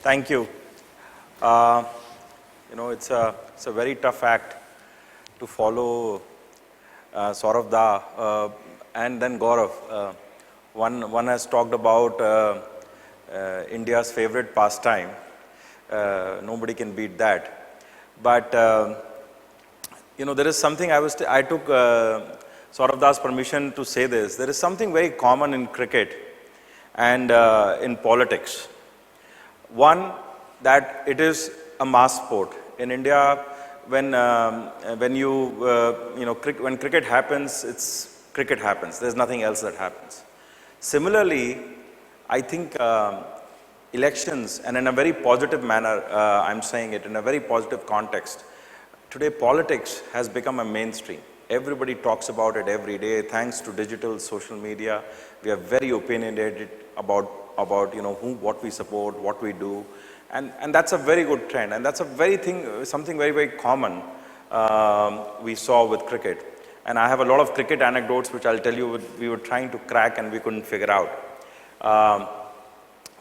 Thank you. It's a very tough act to follow Saurav Da and then Gaurav. One has talked about India's favorite pastime. Nobody can beat that. But there is something I took Saurav Da's permission to say this. There is something very common in cricket and in politics. One, that it is a mass sport. In India, when cricket happens, cricket happens. There's nothing else that happens. Similarly, I think elections, and in a very positive manner, I'm saying it in a very positive context. Today, politics has become a mainstream. Everybody talks about it every day. Thanks to digital, social media, we are very opinionated about what we support, what we do, and that's a very good trend. And that's something very, very common we saw with cricket. And I have a lot of cricket anecdotes which I'll tell you we were trying to crack and we couldn't figure out.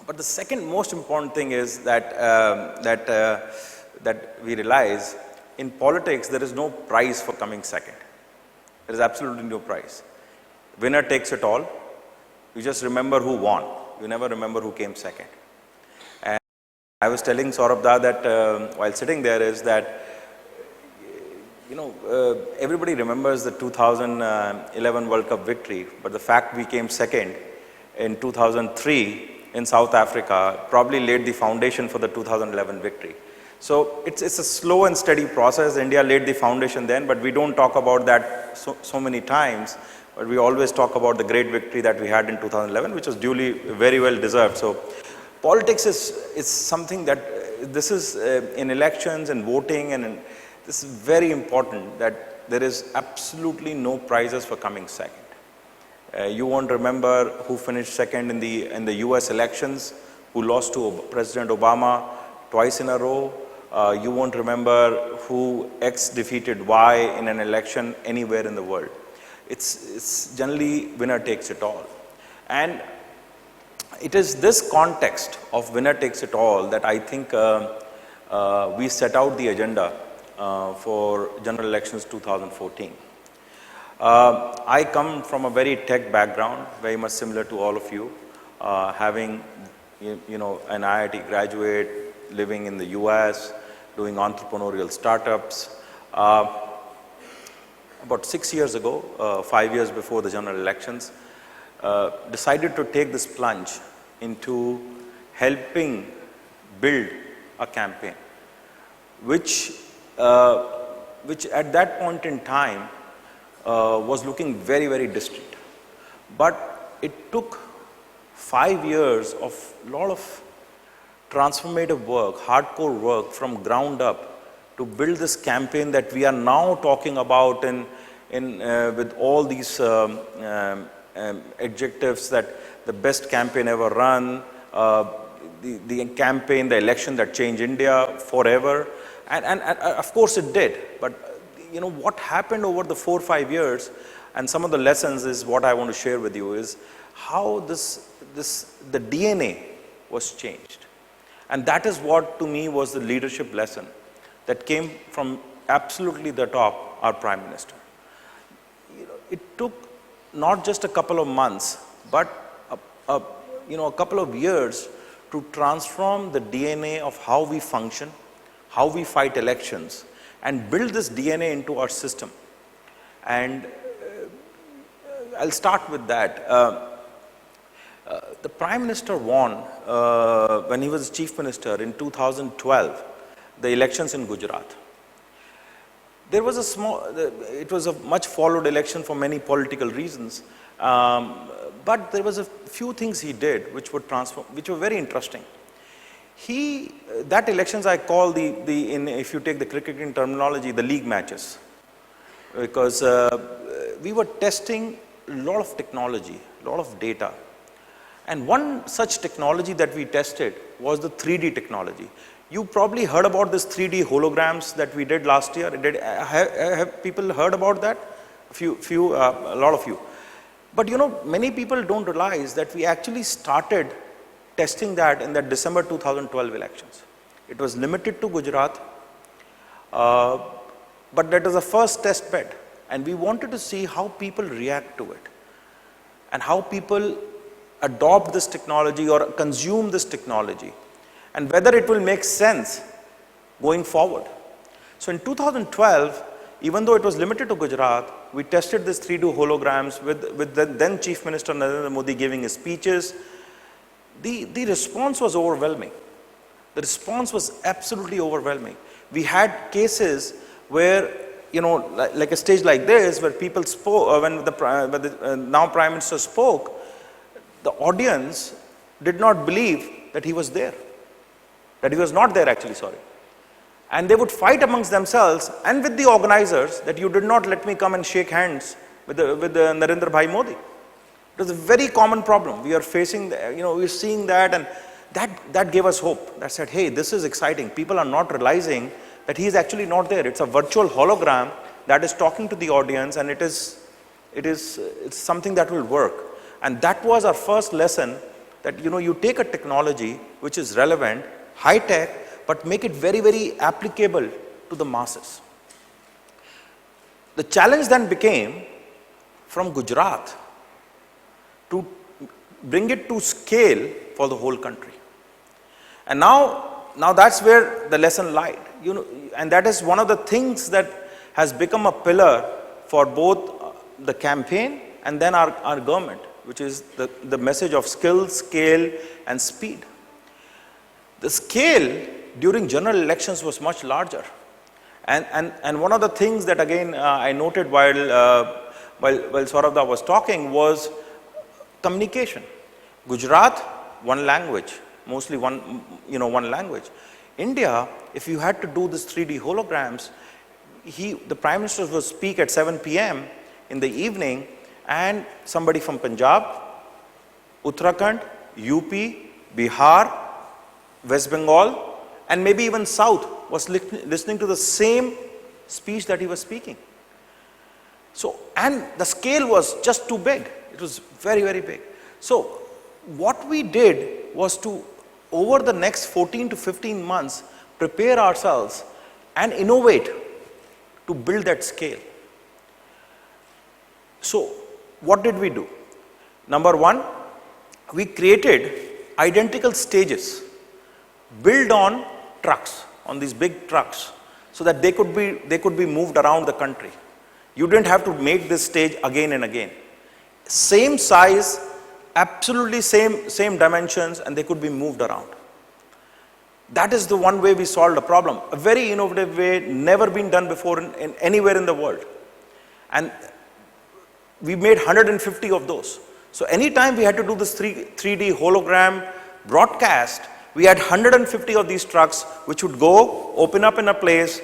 But the second most important thing is that we realize in politics there is no prize for coming second. There is absolutely no prize. Winner takes it all. You just remember who won. You never remember who came second. And I was telling Saurabh Da that while sitting there is that, everybody remembers the 2011 World Cup victory, but the fact we came second in 2003 in South Africa probably laid the foundation for the 2011 victory. So it's a slow and steady process. India laid the foundation then, but we don't talk about that so many times. But we always talk about the great victory that we had in 2011, which was duly very well deserved. So politics is something that this is in elections and voting, and this is very important that there is absolutely no prizes for coming second. You won't remember who finished second in the US elections, who lost to President Obama twice in a row. You won't remember who X defeated Y in an election anywhere in the world. It's generally winner takes it all. And it is this context of winner takes it all that I think we set out the agenda for general elections 2014. I come from a very tech background, very much similar to all of you, having an IIT graduate, living in the US, doing entrepreneurial startups. About 6 years ago, 5 years before the general elections, decided to take this plunge into helping build a campaign, which at that point in time was looking very, very distant. But it took 5 years of a lot of transformative work, hardcore work from ground up to build this campaign that we are now talking about with all these adjectives that the best campaign ever run, the campaign, the election that changed India forever. And of course it did. But what happened over the 4 or 5 years, and some of the lessons is what I want to share with you, is how the DNA was changed. And that is what to me was the leadership lesson that came from absolutely the top, our Prime Minister. It took not just a couple of months, but a couple of years to transform the DNA of how we function, how we fight elections, and build this DNA into our system. And I'll start with that. The Prime Minister won when he was Chief Minister in 2012, the elections in Gujarat. There was it was a much followed election for many political reasons, but there was a few things he did which were very interesting. That elections I call if you take the cricketing terminology, the league matches, because we were testing a lot of technology, a lot of data. And one such technology that we tested was the 3D technology. You probably heard about this 3D holograms that we did last year. Have people heard about that? A lot of you. But many people don't realize that we actually started testing that in the December 2012 elections. It was limited to Gujarat, but that was the first test bed. And we wanted to see how people react to it and how people adopt this technology or consume this technology and whether it will make sense going forward. So in 2012, even though it was limited to Gujarat, we tested this 3D holograms with the then Chief Minister Narendra Modi giving his speeches. The response was overwhelming. The response was absolutely overwhelming. We had cases where, you know, like a stage like this, where people spoke, when the now Prime Minister spoke, the audience did not believe that he was there, that he was not there actually, sorry. And they would fight amongst themselves and with the organizers that you did not let me come and shake hands with the Narendra Bhai Modi. It was a very common problem. We are facing, you know, we're seeing that, and that gave us hope. That said, hey, this is exciting. People are not realizing that he is actually not there. It's a virtual hologram that is talking to the audience, and it's something that will work. And that was our first lesson, that, you know, you take a technology which is relevant, high tech, but make it very, very applicable to the masses. The challenge then became from Gujarat to bring it to scale for the whole country. And now that's where the lesson lied. You know, and that is one of the things that has become a pillar for both the campaign and then our government, which is the message of skill, scale, and speed. The scale during general elections was much larger. And one of the things that again I noted while Saurabh was talking was communication. Gujarat, one language, mostly one language. India, if you had to do this 3D holograms, the Prime Minister would speak at 7 p.m. in the evening, and somebody from Punjab, Uttarakhand, UP, Bihar, West Bengal, and maybe even South was listening to the same speech that he was speaking. So, and the scale was just too big. It was very, very big. So, what we did was to, over the next 14 to 15 months, prepare ourselves and innovate to build that scale. So, what did we do? Number one, we created identical stages built on trucks, on these big trucks, so that they could be moved around the country. You didn't have to make this stage again and again. Same size, absolutely same dimensions, and they could be moved around. That is the one way we solved a problem. A very innovative way, never been done before in anywhere in the world. And we made 150 of those. So anytime we had to do this 3D hologram broadcast, we had 150 of these trucks which would go, open up in a place,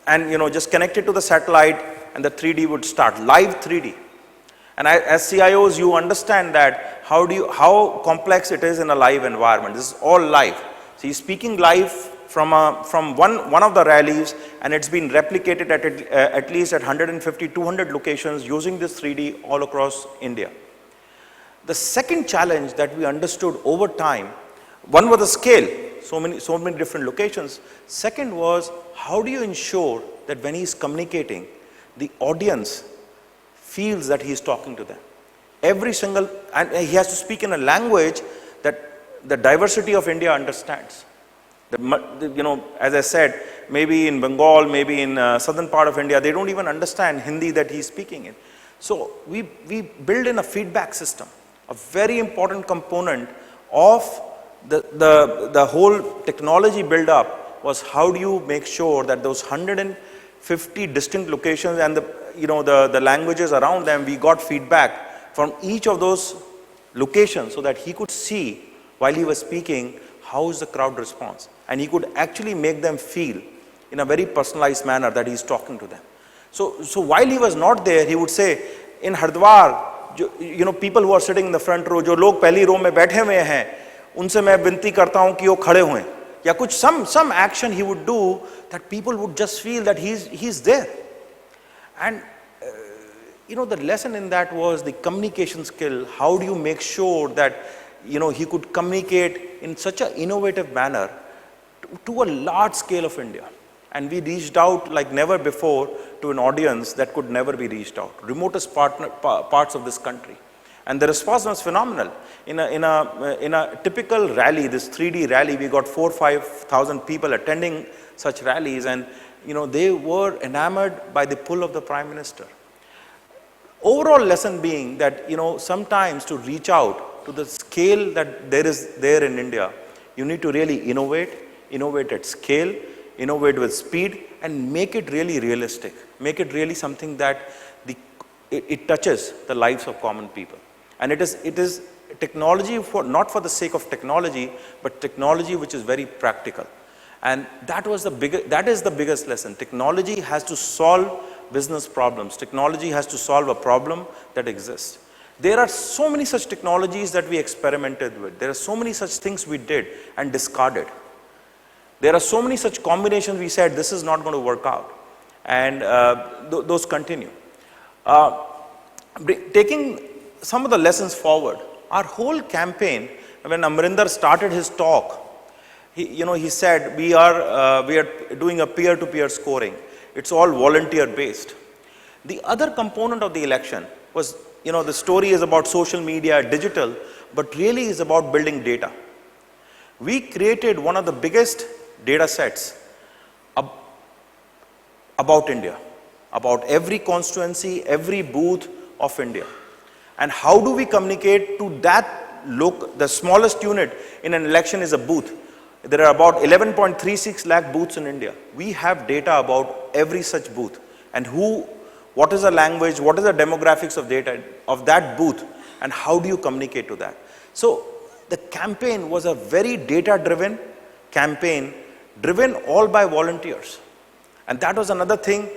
and just connect it to the satellite, and the 3D would start, live 3D. And as CIOs, you understand that how complex it is in a live environment. This is all live. So he's speaking live from one of the rallies, and it's been replicated at least at 150, 200 locations using this 3D all across India. The second challenge that we understood over time, one was the scale, so many different locations. Second was, how do you ensure that when he's communicating, the audience feels that he's talking to them? And he has to speak in a language that the diversity of India understands. As I said, maybe in Bengal, maybe in southern part of India, they don't even understand Hindi that he's speaking in. So we build in a feedback system. A very important component of the whole technology build up was, how do you make sure that those 150 distinct locations and the languages around them, we got feedback from each of those locations so that he could see while he was speaking how is the crowd response, and he could actually make them feel in a very personalized manner that he's talking to them. So while he was not there, he would say, in Hardwar, people who are sitting in the front row, जो लोग पहली रो में बैठे हुए हैं, उनसे मैं विनती करता हूं कि वो खड़े हों, या कुछ some action he would do that people would just feel that he's there. And the lesson in that was the communication skill. How do you make sure that he could communicate in such an innovative manner to a large scale of India. And we reached out like never before to an audience that could never be reached out, remotest parts of this country. And the response was phenomenal. In a typical rally, this 3D rally, we got 4,000 or 5,000 people attending such rallies, and they were enamored by the pull of the Prime Minister. Overall lesson being that sometimes to reach out to the scale that there is there in India, you need to really innovate at scale, innovate with speed, and make it really realistic, make it really something that it touches the lives of common people. And it is technology not for the sake of technology, but technology which is very practical. And that is the biggest lesson. Technology has to solve business problems. Technology has to solve a problem that exists. There are so many such technologies that we experimented with. There are so many such things we did and discarded. There are so many such combinations we said this is not going to work out. And those continue. Taking some of the lessons forward, our whole campaign, when Amrinder started his talk, he said we are doing a peer-to-peer scoring. It's all volunteer based. The other component of the election was, the story is about social media, digital, but really is about building data. We created one of the biggest data sets about India, about every constituency, every booth of India. And how do we communicate to that the smallest unit in an election is a booth. There are about 11.36 lakh booths in India. We have data about every such booth and what is the language, what is the demographics of data of that booth, and how do you communicate to that. So the campaign was a very data-driven campaign, driven all by volunteers. And that was another thing,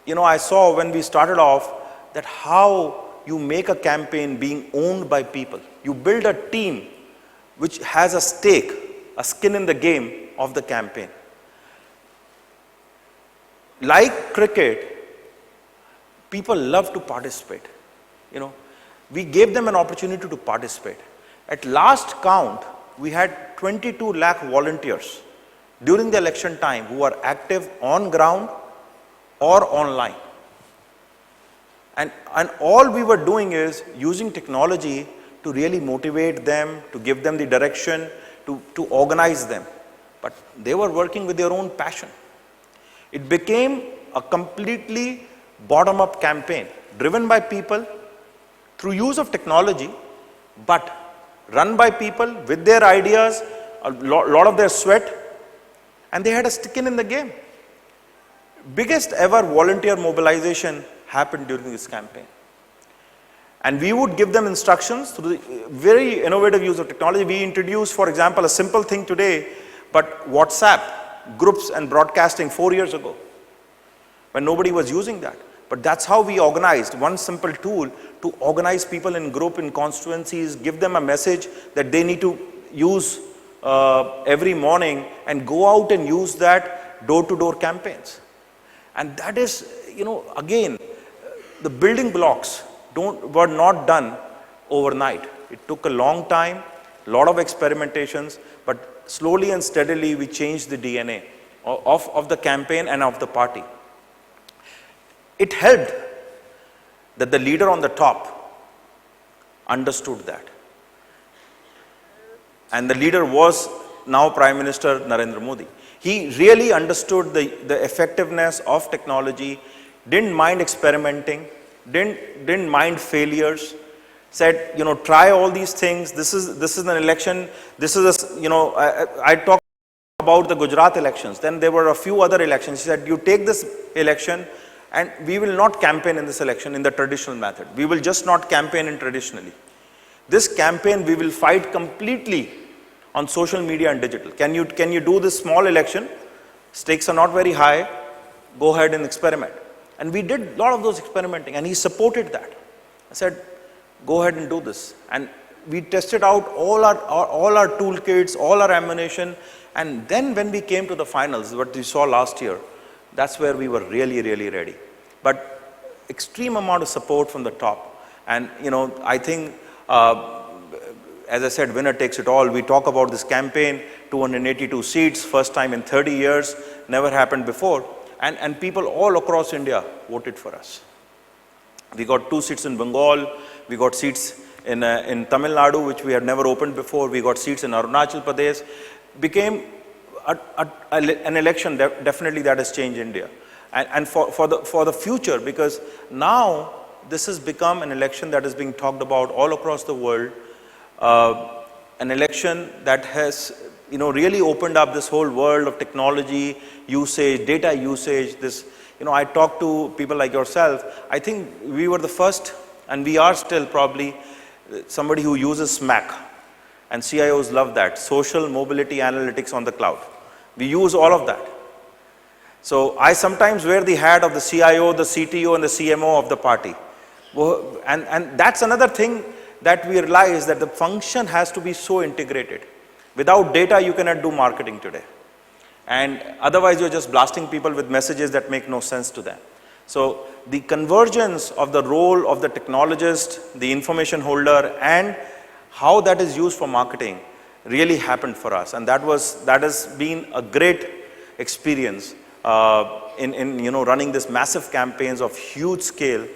I saw when we started off, that how you make a campaign being owned by people. You build a team which has a stake, a skin in the game of the campaign. Like cricket, people love to participate. We gave them an opportunity to participate. At last count, we had 22 lakh volunteers during the election time who are active on ground or online. And all we were doing is using technology to really motivate them, to give them the direction, to organize them. But they were working with their own passion. It became a completely bottom-up campaign, driven by people through use of technology, but run by people with their ideas, a lot of their sweat, and they had a skin in the game. Biggest ever volunteer mobilization happened during this campaign. And we would give them instructions through the very innovative use of technology. We introduced, for example, a simple thing today, but WhatsApp groups and broadcasting 4 years ago, when nobody was using that. But that's how we organized one simple tool to organize people in group, in constituencies, give them a message that they need to use every morning and go out and use that door-to-door campaigns. And that is, again, the building blocks were not done overnight. It took a long time, a lot of experimentations, but slowly and steadily we changed the DNA of the campaign and of the party. It helped that the leader on the top understood that. And the leader was now Prime Minister Narendra Modi. He really understood the effectiveness of technology, didn't mind experimenting, didn't mind failures, said, try all these things. This is an election. This is I talked about the Gujarat elections. Then there were a few other elections. He said, you take this election and we will not campaign in this election in the traditional method. We will just not campaign in traditionally. This campaign we will fight completely on social media and digital. Can you do this small election? Stakes are not very high. Go ahead and experiment. And we did a lot of those experimenting, and he supported that. I said, go ahead and do this. And we tested out all our toolkits, all our ammunition, and then when we came to the finals, what we saw last year, that's where we were really, really ready. But extreme amount of support from the top. And I think as I said, winner takes it all. We talk about this campaign, 282 seats, first time in 30 years, never happened before. And people all across India voted for us. We got 2 seats in Bengal, we got seats in Tamil Nadu, which we had never opened before, we got seats in Arunachal Pradesh. Became an election definitely that has changed India. And for the future, because now this has become an election that is being talked about all across the world, an election that has really opened up this whole world of technology usage, data usage. This, I talk to people like yourself. I think we were the first, and we are still probably somebody who uses SMAC, and CIOs love that, social mobility analytics on the cloud. We use all of that. So I sometimes wear the hat of the CIO, the CTO, and the CMO of the party. And that's another thing that we realize, that the function has to be so integrated. Without data, you cannot do marketing today. And otherwise, you're just blasting people with messages that make no sense to them. So the convergence of the role of the technologist, the information holder, and how that is used for marketing really happened for us. And that has been a great experience in running this massive campaigns of huge scale,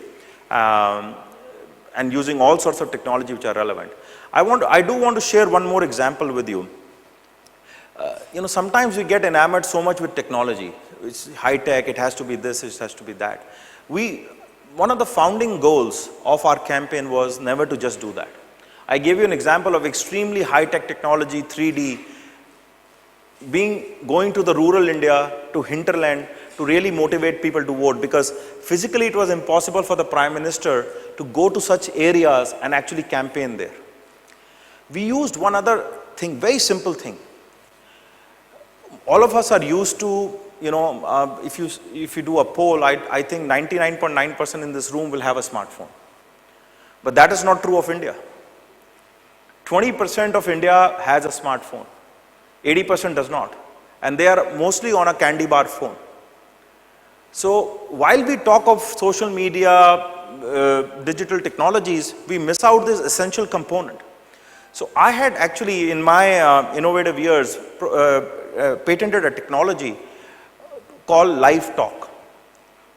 and using all sorts of technology which are relevant. I do want to share one more example with you. Sometimes we get enamored so much with technology. It's high tech, it has to be this, it has to be that. One of the founding goals of our campaign was never to just do that. I gave you an example of extremely high tech technology, 3D, going to the rural India, to hinterland, to really motivate people to vote, because physically it was impossible for the Prime Minister to go to such areas and actually campaign there. We used one other thing, very simple thing. All of us are used to, if you do a poll, I think 99.9% in this room will have a smartphone. But that is not true of India. 20% of India has a smartphone. 80% does not. And they are mostly on a candy bar phone. So while we talk of social media, digital technologies, we miss out this essential component. So I had actually, in my innovative years, patented a technology called live talk.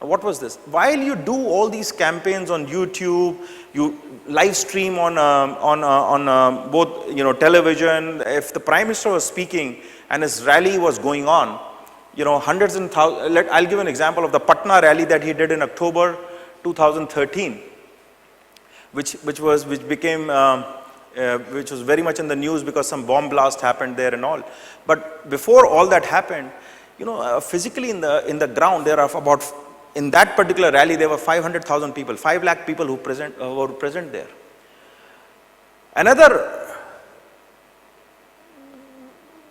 What was this? While you do all these campaigns on YouTube, you live stream on both television. If the Prime Minister was speaking and his rally was going on, hundreds and thousands. I'll give an example of the Patna rally that he did in October 2013, which was very much in the news because some bomb blast happened there and all. But before all that happened, physically in the ground, there are about, in that particular rally, there were 500,000 people, 5 lakh people who were present there. Another,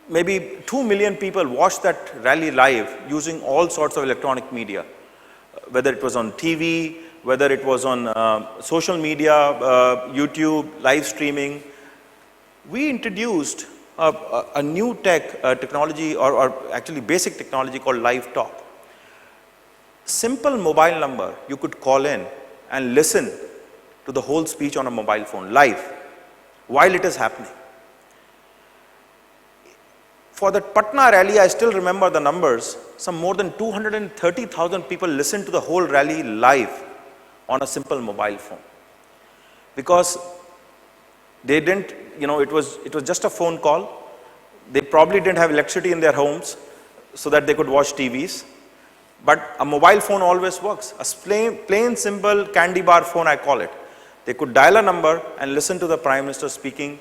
maybe 2 million people watched that rally live using all sorts of electronic media, whether it was on TV, whether it was on social media, YouTube, live streaming. We introduced a new technology, or actually basic technology called live talk. Simple mobile number, you could call in and listen to the whole speech on a mobile phone, live, while it is happening. For the Patna rally, I still remember the numbers. Some more than 230,000 people listened to the whole rally live on a simple mobile phone. Because they didn't, it was just a phone call. They probably didn't have electricity in their homes so that they could watch TVs. But a mobile phone always works. A plain simple candy bar phone, I call it. They could dial a number and listen to the Prime Minister speaking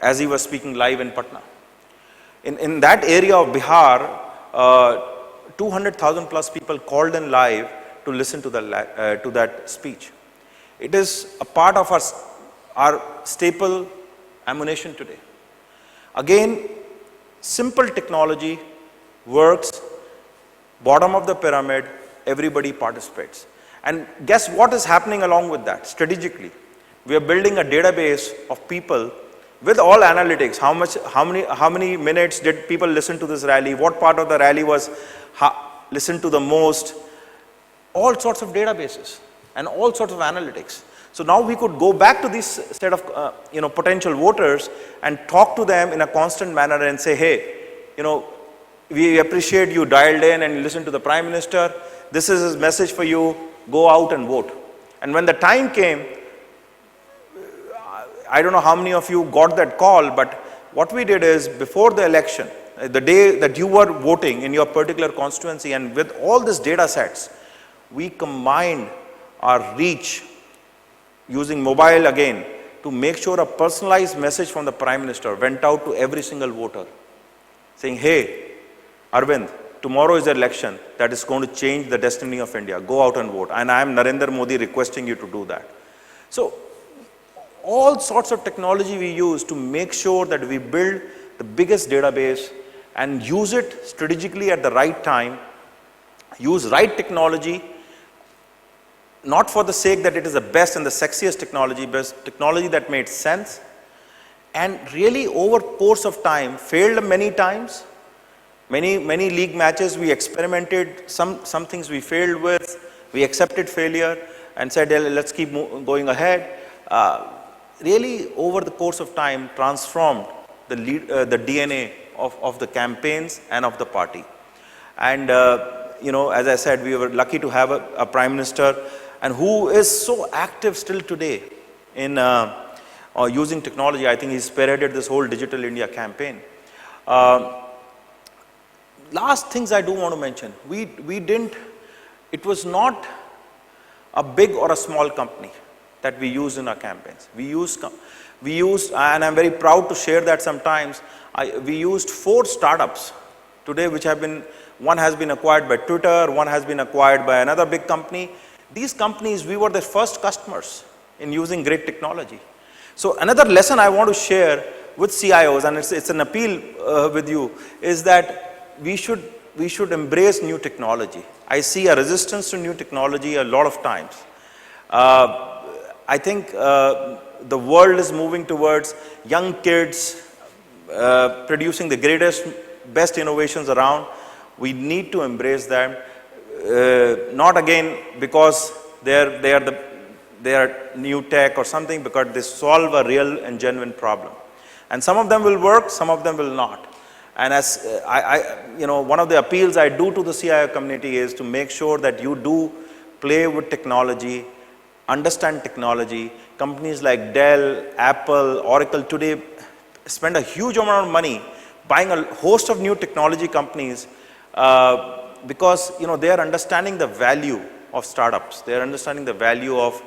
as he was speaking live in Patna. In that area of Bihar, 200,000 plus people called in live to listen to that speech. It is a part of our staple ammunition today. Again, simple technology works, bottom of the pyramid, everybody participates. And guess what is happening along with that strategically? We are building a database of people with all analytics. How many minutes did people listen to this rally? What part of the rally was listened to the most? All sorts of databases and all sorts of analytics. So now we could go back to this set of potential voters and talk to them in a constant manner and say, hey, we appreciate you dialed in and listened to the Prime Minister. This is his message for you. Go out and vote. And when the time came, I don't know how many of you got that call, but what we did is before the election, the day that you were voting in your particular constituency, and with all these data sets, we combined our reach using mobile again to make sure a personalized message from the Prime Minister went out to every single voter saying, hey, Arvind, tomorrow is the election that is going to change the destiny of India. Go out and vote. And I am Narendra Modi requesting you to do that. So all sorts of technology we use to make sure that we build the biggest database and use it strategically at the right time, use right technology, not for the sake that it is the best and the sexiest technology, but technology that made sense, and really over course of time, failed many times. Many league matches we experimented, some things we failed with, we accepted failure and said, let's keep going ahead. Really over the course of time transformed the DNA of the campaigns and of the party. And as I said, we were lucky to have a Prime Minister and who is so active still today in using technology. I think he spearheaded this whole Digital India campaign. Last things I do want to mention, it was not a big or a small company that we used in our campaigns. We used, and I'm very proud to share that sometimes, we used 4 startups today, one has been acquired by Twitter, one has been acquired by another big company. These companies, we were the first customers in using great technology. So another lesson I want to share with CIOs, and it's an appeal with you, is that we should embrace new technology. I see a resistance to new technology a lot of times. I think the world is moving towards young kids producing the greatest, best innovations around. We need to embrace them, not again because they are new tech or something, because they solve a real and genuine problem. And some of them will work, some of them will not. And as one of the appeals I do to the CIO community is to make sure that you do play with technology, understand technology. Companies like Dell, Apple, Oracle today spend a huge amount of money buying a host of new technology companies because they are understanding the value of startups. They are understanding the value of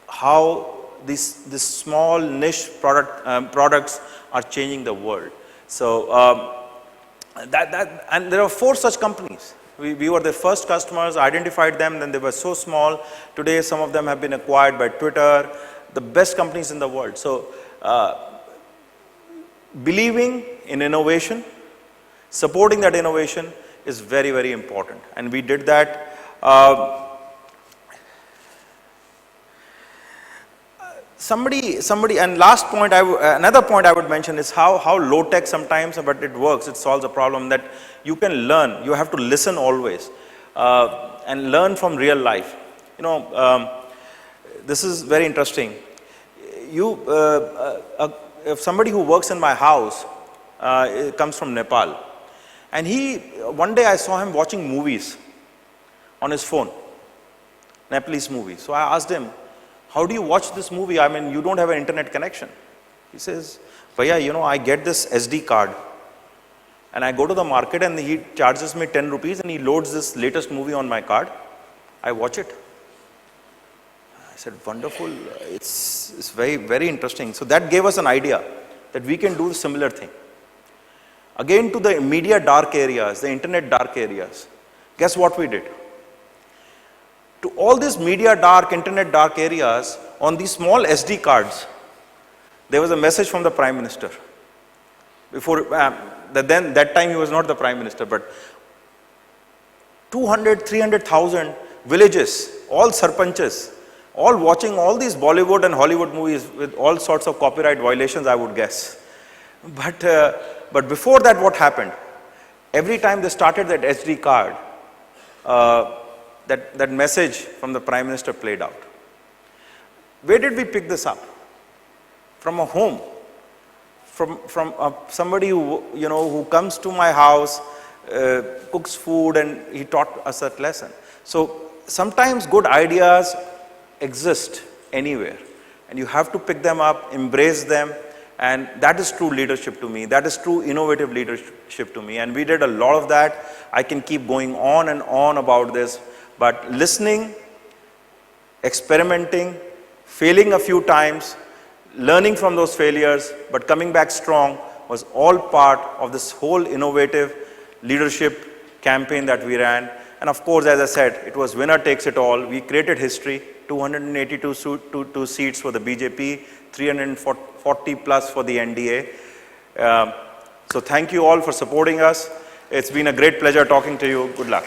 how these small niche products are changing the world. So and there are 4 such companies. We were the first customers, identified them, then they were so small. Today some of them have been acquired by Twitter, the best companies in the world. So believing in innovation, supporting that innovation is very, very important. And we did that. And last point, another point I would mention is how low tech sometimes, but it works, it solves a problem that you can learn. You have to listen always and learn from real life. This is very interesting. If somebody who works in my house comes from Nepal, and one day I saw him watching movies on his phone, Nepalese movies. So I asked him, how do you watch this movie? I mean, you don't have an internet connection. He says, Bhaiya, I get this SD card and I go to the market and he charges me 10 rupees and he loads this latest movie on my card. I watch it. I said, wonderful. It's very, very interesting. So that gave us an idea that we can do a similar thing. Again, to the media dark areas, the internet dark areas. Guess what we did? To all these media dark, internet dark areas, on these small SD cards, there was a message from the Prime Minister. That time he was not the Prime Minister, but 200, 300,000 villages, all sarpanches, all watching all these Bollywood and Hollywood movies with all sorts of copyright violations, I would guess. But before that, what happened? Every time they started that SD card, that message from the Prime Minister played out. Where did we pick this up? From a home, from somebody who, who comes to my house, cooks food, and he taught us that lesson. So sometimes good ideas exist anywhere, and you have to pick them up, embrace them, and that is true leadership to me. That is true innovative leadership to me, and we did a lot of that. I can keep going on and on about this, but listening, experimenting, failing a few times, learning from those failures, but coming back strong was all part of this whole innovative leadership campaign that we ran. And of course, as I said, it was winner takes it all. We created history, 282 seats for the BJP, 340 plus for the NDA. So thank you all for supporting us. It's been a great pleasure talking to you. Good luck.